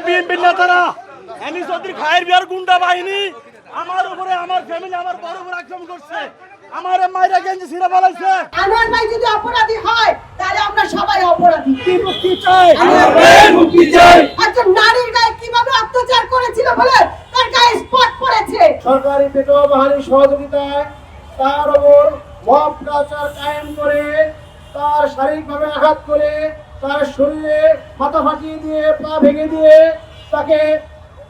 BNP নেতারা any Chowdhury খায়ের বিহার গুন্ডা বাহিনী আমার উপরে আমার ফ্যামিলি আমার বড় উপর আক্রমণ করছে। আমার মায়েরা গেঞ্জি ছিঁড়ে ফেলাইছে। আনোয়ার ভাই যদি অপরাধী হয় তাহলে আমরা সবাই অপরাধী। মুক্তি চাই, মুক্তি চাই। একজন নারীর গায়ে কিভাবে অত্যাচার করেছিল বলে তার গায়ে স্পট পড়েছে। সরকারি পেটো বাহিনীর সহযোগিতায় তার ওপর মব কালচার কায়েম করে তার শারীরিকভাবে আঘাত করে তার শরীরে মাথা ফাটিয়ে দিয়ে পা ভেঙে দিয়ে তাকে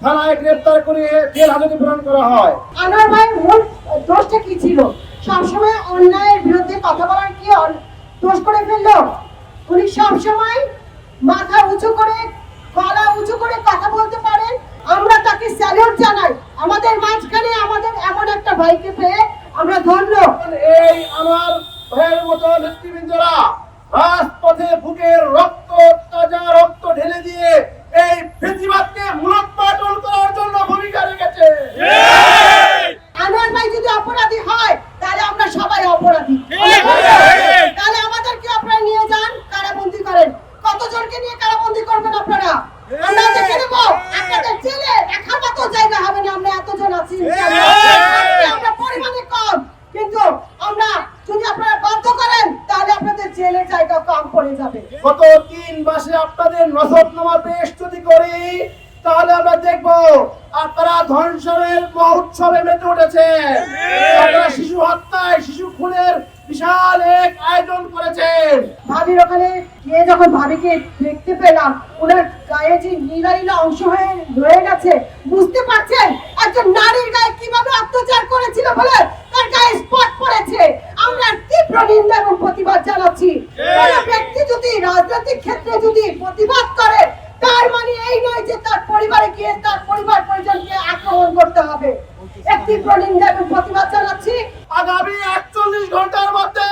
থানায় গ্রেফতার করে জেল হাজতে প্রেরণ করা হয়। আনোয়ার ভাইয়ের মূল দোষটা কি ছিল? সবসময় অন্যায়ের বিরুদ্ধে কথা বলার কি দোষ করে ফেললো? উনি সবসময় মাথা উঁচু করে গলা উঁচু করে কথা বলতে পারেন। আমরা তাকে স্যালুট জানাই। আমাদের মাঝখানে আমাদের এমন একটা ভাইকে পেয়ে আমরা ধন্য। এই আমার ভাইয়ের মতো নেতৃবৃন্দরা রাজপথে বুকের রক্ত তাজা রক্ত ঢেলে দিয়ে এই ফেসিবাদকে মূলোৎপাটন করার জন্য ভূমিকা রেখেছে। আনোয়ার ভাই যদি অপরাধী হয় তাহলে আমরা সবাই অপরাধী। তাহলে আমাদেরকে আপনারা নিয়ে যান, কারাবন্দী করেন। কতজনকে নিয়ে কারাবন্দী করবেন আপনারা? আমরা দেখে নেব। আপনাদের জেলে রাখার মতো জায়গা হবে না। আমরা এতজন আছি, আমরা পরিমাণে কম, কিন্তু আমরা যদি আপনারা বাধ্য করেন তাহলে আপনাদের জেলের জায়গা কম পড়ে যাবে। গত 3 মাসে আপনাদের নজরনামা পেশ যদি করি তাহলে আমরা দেখব আপনারা ধর্ষণের মহোৎসবে মেতে উঠেছেন। আপনারা শিশু হত্যায় শিশু খুনের বিশাল এক আয়োজন করেছেন। ভাবির ওখানে গিয়ে যখন ভাবিকে দেখতে পেলাম, ওনার গায়ে যে নীলা নীলা অংশ হয়ে রয়ে গেছে, বুঝতে পারছেন একজন নারীর গায়ে কিভাবে অত্যাচার করেছিল বলে তার গায়ে স্পট পড়েছে। আমরা তীব্র নিন্দা এবং প্রতিবাদ জানাচ্ছি। কোন ব্যক্তি যদি রাজনৈতিক ক্ষেত্রে যদি প্রতিবাদ করে তার মানে এই নয় যে তার পরিবারে গিয়ে তার পরিবার পরিজনকে আক্রমণ করতে হবে। এক তীব্র নিন্দা এবং প্রতিবাদ জানাচ্ছি। আগামী ৪১ ঘন্টার মধ্যে